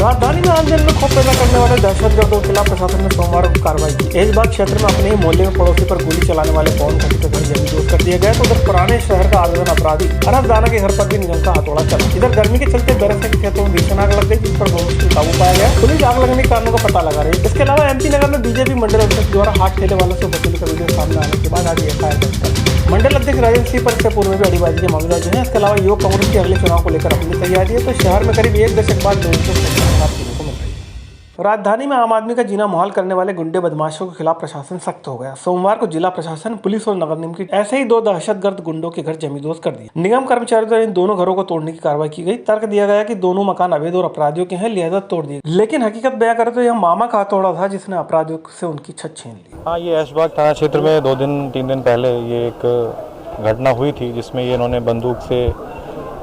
राजधानी में आंदोलन में खौफ पैदा करने वाले दहशतगर्दों के खिलाफ प्रशासन ने सोमवार को कार्रवाई की। ऐशबाग क्षेत्र में अपने ही मोहल्ले में पड़ोसी पर गोली चलाने वाले पवन खटी का घर जमींदोज कर दिया गया। तो उधर पुराने शहर का आवेदन अपराधी अनस दाना के घर पर भी निगम का हथौड़ा चला। इधर गर्मी के चलते बेरसिया के खेतों में भीषण आग लग गई, जिस पर मुश्किल काबू पाया गया। पुलिस आग लगने के कारणों का पता लगा रही है। इसके अलावा एमपी नगर में बीजेपी मंडल अध्यक्ष द्वारा हाथ ठेले वालों से वसूली का वीडियो सामने आने के बाद आज एफआईआर दर्ज कर मंडल अध्यक्ष राजेंद्र सिंह पर इससे पूर्व में अड़ीबाजी के मामला जो है। इसके अलावा युवक कांग्रेस के अगले चुनाव को लेकर अपनी तैयारी है। तो शहर में करीब एक दशक बाद लोगों को देखने को मिल रही है। राजधानी में आम आदमी का जीना मुहाल करने वाले गुंडे बदमाशों के खिलाफ प्रशासन सख्त हो गया। सोमवार को जिला प्रशासन, पुलिस और नगर निगम की ऐसे ही 2 दहशतगर्द गुंडों के घर जमींदोज कर दिए। निगम कर्मचारियों द्वारा इन दोनों घरों को तोड़ने की कार्रवाई की गई। तर्क दिया गया कि दोनों मकान अवैध और अपराधियों के हैं, लिहाजा तोड़ दिए। लेकिन हकीकत बयां करें तो यह मामा का हथौड़ा था जिसने अपराधियों से उनकी छत छीन ली। हाँ, ये ऐशबाग थाना क्षेत्र में 2-3 दिन पहले ये एक घटना हुई थी, जिसमें ये इन्होंने बंदूक से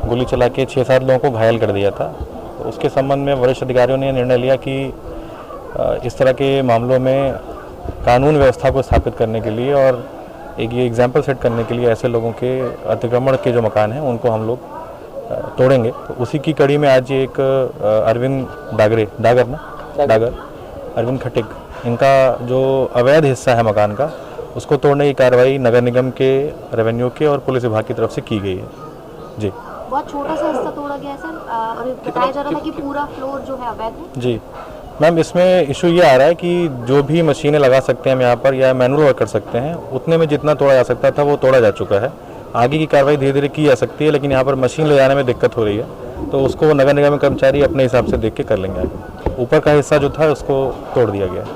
गोली चला के 6-7 लोगों को घायल कर दिया था। तो उसके संबंध में वरिष्ठ अधिकारियों ने निर्णय लिया कि इस तरह के मामलों में कानून व्यवस्था को स्थापित करने के लिए और एक ये एग्जाम्पल सेट करने के लिए ऐसे लोगों के अतिक्रमण के जो मकान हैं उनको हम लोग तोड़ेंगे। तो उसी की कड़ी में आज एक अरविंद डागर अरविंद खटिक, इनका जो अवैध हिस्सा है मकान का, उसको तोड़ने की कार्रवाई नगर निगम के, रेवेन्यू के और पुलिस विभाग की तरफ से की गई है। जी, बहुत छोटा सा हिस्सा तोड़ा गया है सर, और बताया जा रहा था कि पूरा फ्लोर जो है अवैध है। जी मैम, इसमें इशू ये आ रहा है कि जो भी मशीनें लगा सकते हैं हम यहाँ पर या मैनुअल वर्क कर सकते हैं, उतने में जितना तोड़ा जा सकता था वो तोड़ा जा चुका है। आगे की कार्रवाई धीरे धीरे की जा सकती है, लेकिन यहाँ पर मशीन ले जाने में दिक्कत हो रही है, तो उसको नगर निगम कर्मचारी अपने हिसाब से देख के कर लेंगे। आगे ऊपर का हिस्सा जो था उसको तोड़ दिया गया।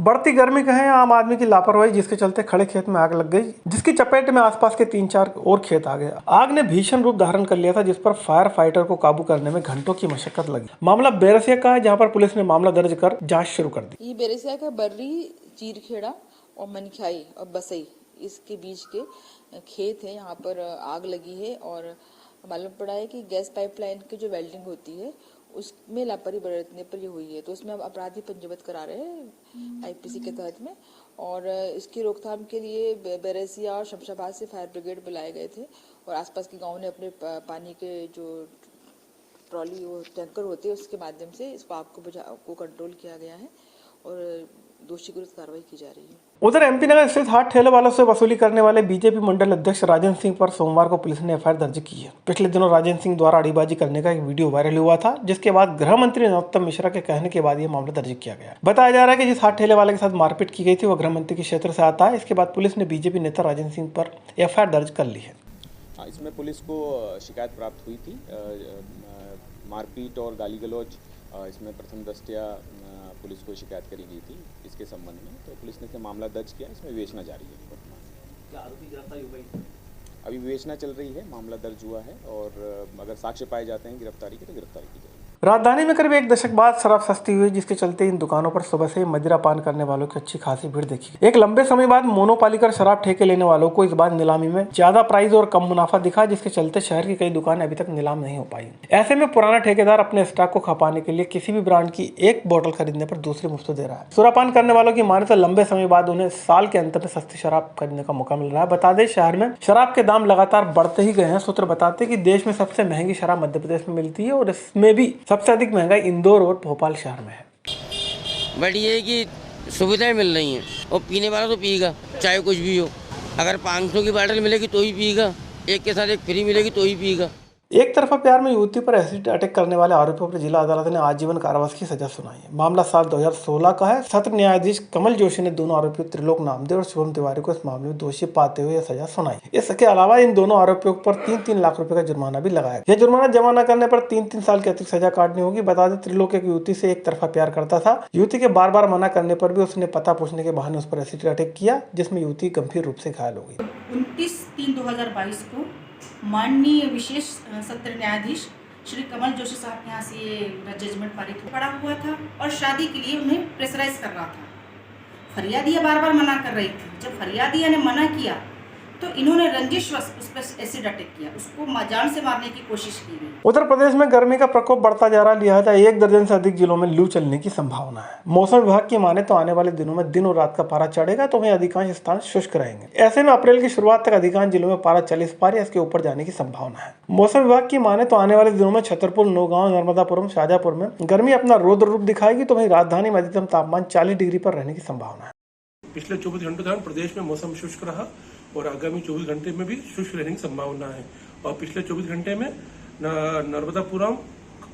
बढ़ती गर्मी का है आम आदमी की लापरवाही, जिसके चलते खड़े खेत में आग लग गई, जिसकी चपेट में आसपास के 3-4 और खेत आ गए। आग ने भीषण रूप धारण कर लिया था, जिस पर फायर फाइटर को काबू करने में घंटों की मशक्कत लगी। मामला बेरसिया का है, जहां पर पुलिस ने मामला दर्ज कर जांच शुरू कर दी। ये बेरसिया का बर्री, चीरखेड़ा और मनखाई और बसई, इसके बीच के खेत है। यहाँ पर आग लगी है और मालूम पड़ा है कि गैस पाइपलाइन की जो वेल्डिंग होती है उसमें लापरवाही बरतने पर ये हुई है। तो उसमें अब अपराधी पंजीबद्ध करा रहे हैं आईपीसी के तहत में, और इसकी रोकथाम के लिए बेरसिया और शमशाबाद से फायर ब्रिगेड बुलाए गए थे और आसपास के गांव ने अपने पानी के जो ट्रॉली वो टैंकर होते हैं उसके माध्यम से इसको आग को कंट्रोल किया गया है और दोषी के विरुद्ध कार्रवाई की जा रही है। उधर एमपी नगर स्थित हाथ ठेले वालों से वसूली करने वाले बीजेपी मंडल अध्यक्ष राजेंद्र सिंह पर सोमवार को पुलिस ने एफआईआर दर्ज की है। पिछले दिनों राजेंद्र सिंह द्वारा अड़ीबाजी करने का एक वीडियो वायरल हुआ था, जिसके बाद गृह मंत्री नरोत्तम मिश्रा के कहने के बाद यह मामला दर्ज किया गया। बताया जा रहा है कि जिस हाथ ठेले वाले के साथ मारपीट की गई थी वो गृह मंत्री के क्षेत्र से आता है। इसके बाद पुलिस ने बीजेपी नेता राजेंद्र सिंह पर एफआईआर दर्ज कर ली है। इसमें पुलिस को शिकायत प्राप्त हुई थी मारपीट और गाली गलौज। इसमें प्रथम दृष्टया पुलिस को शिकायत करी गई थी इसके संबंध में, तो पुलिस ने मामला दर्ज किया। इसमें विवेचना जारी है। क्या आरोपी गिरफ्तारी हुई? अभी विवेचना चल रही है, मामला दर्ज हुआ है और अगर साक्ष्य पाए जाते हैं गिरफ्तारी के तो गिरफ्तारी की जाएगी। राजधानी में करीब एक दशक बाद शराब सस्ती हुई, जिसके चलते इन दुकानों पर सुबह से मदिरा पान करने वालों की अच्छी खासी भीड़ देखी। एक लंबे समय बाद मोनोपाली कर शराब ठेके लेने वालों को इस बार नीलामी में ज्यादा प्राइस और कम मुनाफा दिखा, जिसके चलते शहर की कई दुकानें अभी तक नीलाम नहीं हो पाई। ऐसे में पुराना ठेकेदार अपने स्टॉक को खपाने के लिए किसी भी ब्रांड की एक बोतल खरीदने पर दूसरी मुफ्त दे रहा है। सुरापान करने वालों की माने तो लंबे समय बाद उन्हें साल के अंत में सस्ती शराब खरीदने का मौका मिल रहा है। बता दें, शहर में शराब के दाम लगातार बढ़ते ही गए हैं। सूत्र बताते कि देश में सबसे महंगी शराब मध्य प्रदेश में मिलती है और इसमें भी सबसे अधिक महंगाई इंदौर और भोपाल शहर में है। बट ये है कि सुविधाएं मिल रही हैं और पीने वाला तो पिएगा, चाहे कुछ भी हो। अगर 500 की बोतल मिलेगी तो ही पिएगा, एक के साथ एक फ्री मिलेगी तो ही पिएगा। एक तरफा प्यार में युवती पर एसिड अटैक करने वाले आरोपियों पर जिला अदालत ने आजीवन कारावास की सजा सुनाई है। मामला साल 2016 का है। सत्र न्यायाधीश कमल जोशी ने दोनों आरोपियों त्रिलोक नामदेव और शुभम तिवारी को इस मामले में दोषी पाते हुए सजा सुनाई। इसके अलावा इन दोनों आरोपियों पर 3-3 लाख रुपए का जुर्माना भी लगाया। यह जुर्माना जमा न करने पर 3-3 साल की अतिरिक्त सजा काटनी होगी। बता दें, त्रिलोक एक युवती से एक तरफा प्यार करता था। युवती के बार बार मना करने पर भी उसने पता पूछने के बहाने उस पर एसिड अटैक किया, जिसमें युवती गंभीर रूप से घायल हो गई। 29/3/2022 को माननीय विशेष सत्र न्यायाधीश श्री कमल जोशी साहब के यहाँ से ये जजमेंट पारित पड़ा हुआ था और शादी के लिए उन्हें प्रेशराइज कर रहा था। फरियादिया बार बार मना कर रही थी। जब फरियादिया ने मना किया तो इन्होंने रंजिशवश उस पर एसिड अटैक किया, उसको जान से मारने की कोशिश की गई। उत्तर प्रदेश में गर्मी का प्रकोप बढ़ता जा रहा है, लिहाजा 1 दर्जन से अधिक जिलों में लू चलने की संभावना है। मौसम विभाग की माने तो आने वाले दिनों में दिन और रात का पारा चढ़ेगा तो वहीं अधिकांश स्थान शुष्क रहेंगे। ऐसे में अप्रैल की शुरुआत तक अधिकांश जिलों में पारा 40 पार या इसके ऊपर जाने की संभावना है। मौसम विभाग की माने तो आने वाले दिनों में छतरपुर, नौगांव, नर्मदापुरम, शाजापुर में गर्मी अपना रौद्र रूप दिखाएगी तो वहीं राजधानी में अधिकतम तापमान 40 डिग्री पर रहने की संभावना है। पिछले 24 घंटों के दौरान प्रदेश में मौसम शुष्क रहा और आगामी 24 घंटे में भी शुष्क रहने की संभावना है। और पिछले 24 घंटे में नर्मदापुरम,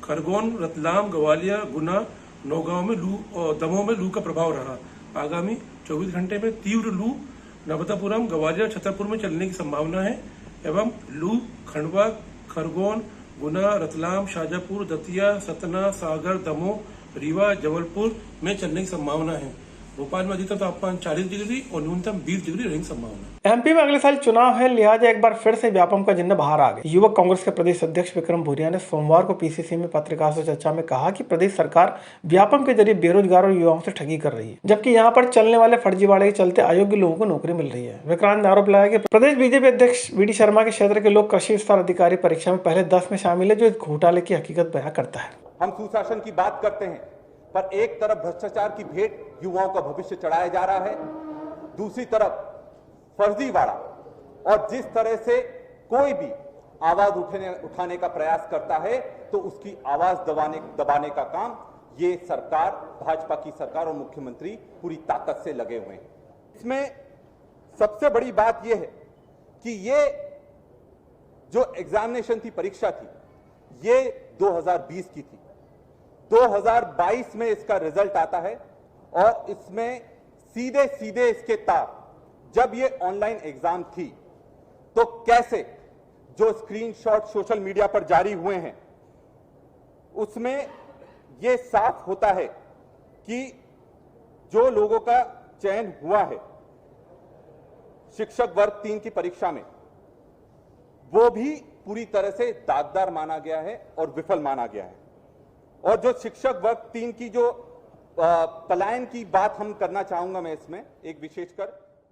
खरगोन, रतलाम, ग्वालियर, गुना, नौगांव में लू और दमोह में लू का प्रभाव रहा। आगामी 24 घंटे में तीव्र लू नर्मदापुरम, ग्वालियर, छतरपुर में चलने की संभावना है एवं लू खंडवा, खरगोन, गुना, रतलाम, शाजापुर, दतिया, सतना, सागर, दमोह, रीवा, जबलपुर में चलने की संभावना है। भोपाल में अधिकतम तापमान 40 डिग्री और न्यूनतम 20 डिग्री रहने की संभावना। एमपी में अगले साल चुनाव है, लिहाजा एक बार फिर से व्यापम का झंडा बाहर आ गया। युवक कांग्रेस के प्रदेश अध्यक्ष विक्रम भूरिया ने सोमवार को पीसीसी में पत्रकार से चर्चा में कहा कि प्रदेश सरकार व्यापम के जरिए बेरोजगार और युवाओं से ठगी कर रही है, जबकि यहाँ पर चलने वाले फर्जीवाड़े के चलते अयोग्य लोगों को नौकरी मिल रही है। विक्रांत ने आरोप लगाया कि प्रदेश बीजेपी अध्यक्ष वीडी शर्मा के क्षेत्र के लोग कृषि विस्तार अधिकारी परीक्षा में पहले 10 में शामिल है, जो इस घोटाले की हकीकत बयां करता है। हम सुशासन की बात करते हैं, पर एक तरफ भ्रष्टाचार की भेंट युवाओं का भविष्य चढ़ाया जा रहा है, दूसरी तरफ फर्जीवाड़ा और जिस तरह से कोई भी आवाज उठाने का प्रयास करता है तो उसकी आवाज दबाने का काम ये सरकार, भाजपा की सरकार और मुख्यमंत्री पूरी ताकत से लगे हुए हैं। इसमें सबसे बड़ी बात यह है कि ये जो एग्जामिनेशन थी, परीक्षा थी, ये 2020 की थी। 2022 में इसका रिजल्ट आता है और इसमें सीधे सीधे इसके तार, जब ये ऑनलाइन एग्जाम थी तो कैसे जो स्क्रीनशॉट सोशल मीडिया पर जारी हुए हैं उसमें ये साफ होता है कि जो लोगों का चयन हुआ है शिक्षक वर्ग 3 की परीक्षा में, वो भी पूरी तरह से दागदार माना गया है और विफल माना गया है। और जो शिक्षक वर्ग 3 की जो पलायन की बात हम करना चाहूंगा मैं इसमें एक विशेषकर,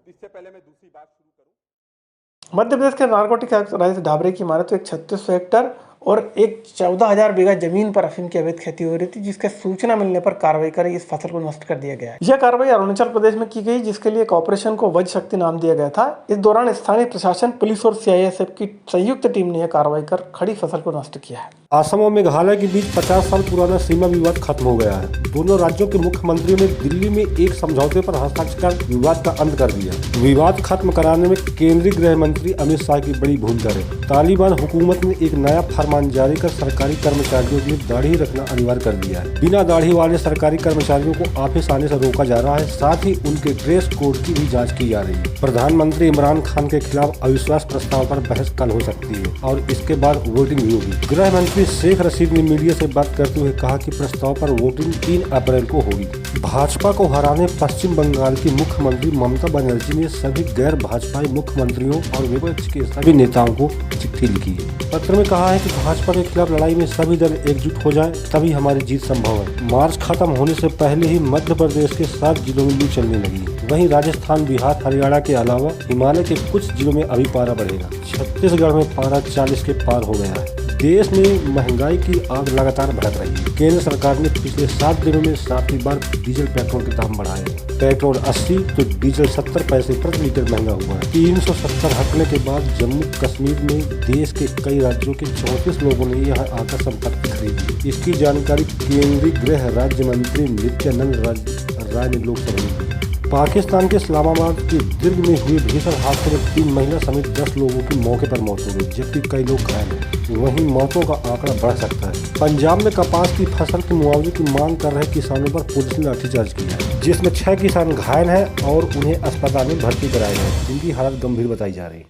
इससे पहले मैं दूसरी बात शुरू करूं। मध्य प्रदेश के नारकोटिक आयुक्त राजेश ढाबरे की माने तो एक 3600 हेक्टर और एक 14,000 बीघा जमीन पर अफीम की अवैध खेती हो रही थी, जिसके सूचना मिलने पर कार्रवाई कर इस फसल को नष्ट कर दिया गया है। यह कार्रवाई अरुणाचल प्रदेश में की गई, जिसके लिए एक ऑपरेशन को वज्र शक्ति नाम दिया गया था। इस दौरान स्थानीय प्रशासन, पुलिस और सीआईएसएफ की संयुक्त टीम ने यह कार्रवाई कर खड़ी फसल को नष्ट किया है। असम और मेघालय के बीच 50 साल पुराना सीमा विवाद खत्म हो गया है। दोनों राज्यों के मुख्यमंत्रियों ने दिल्ली में एक समझौते पर हस्ताक्षर कर विवाद का अंत कर दिया। विवाद खत्म कराने में केंद्रीय गृह मंत्री अमित शाह की बड़ी भूमिका है। तालिबान हुकूमत ने एक नया फरमान जारी कर सरकारी कर्मचारियों के लिए दाढ़ी रखना अनिवार्य कर दिया है। बिना दाढ़ी वाले सरकारी कर्मचारियों को ऑफिस आने से रोका जा रहा है, साथ ही उनके ड्रेस कोड की भी जाँच की जा रही है। प्रधानमंत्री इमरान खान के खिलाफ अविश्वास प्रस्ताव पर बहस कल हो सकती है और इसके बाद वोटिंग भी होगी। गृह मंत्री शेख रशीद ने मीडिया से बात करते हुए कहा कि प्रस्ताव पर वोटिंग 3 अप्रैल को होगी। भाजपा को हराने पश्चिम बंगाल की मुख्यमंत्री ममता बनर्जी ने सभी गैर भाजपाई मुख्यमंत्रियों और विपक्ष के सभी नेताओं को चिट्ठी लिखी है। पत्र में कहा है कि भाजपा के खिलाफ लड़ाई में सभी दल एकजुट हो जाएं, तभी हमारी जीत संभव है। मार्च खत्म होने से पहले ही मध्य प्रदेश के 7 जिलों में लू चलने लगी। वहीं राजस्थान, बिहार, हरियाणा के अलावा हिमालय के कुछ जिलों में अभी पारा बढ़ेगा। छत्तीसगढ़ में पारा 40 के पार हो गया है। देश में महंगाई की आग लगातार भड़क रही है। केंद्र सरकार ने पिछले 7 दिनों में 7वीं बार डीजल पेट्रोल के दाम बढ़ाए। पेट्रोल 80 तो डीजल 70 पैसे प्रति लीटर महंगा हुआ है। 370 हटने के बाद जम्मू कश्मीर में देश के कई राज्यों के 34 लोगों ने यहाँ आकर संपत्ति खरीदी। इसकी जानकारी केंद्रीय गृह राज्य मंत्री नित्यानंद राय ने लोकसभा में दी। पाकिस्तान के इस्लामाबाद के दिल्ली में हुए भीषण हादसे में 3 महिला समेत 10 लोगों की मौके पर मौत हो गई, जबकि कई लोग घायल हैं। वहीं मौतों का आंकड़ा बढ़ सकता है। पंजाब में कपास की फसल के मुआवजे की मांग कर रहे किसानों पर पुलिस ने लाठीचार्ज किया है, जिसमें 6 किसान घायल हैं और उन्हें अस्पताल में भर्ती कराया गया है, जिनकी हालत गंभीर बताई जा रही है।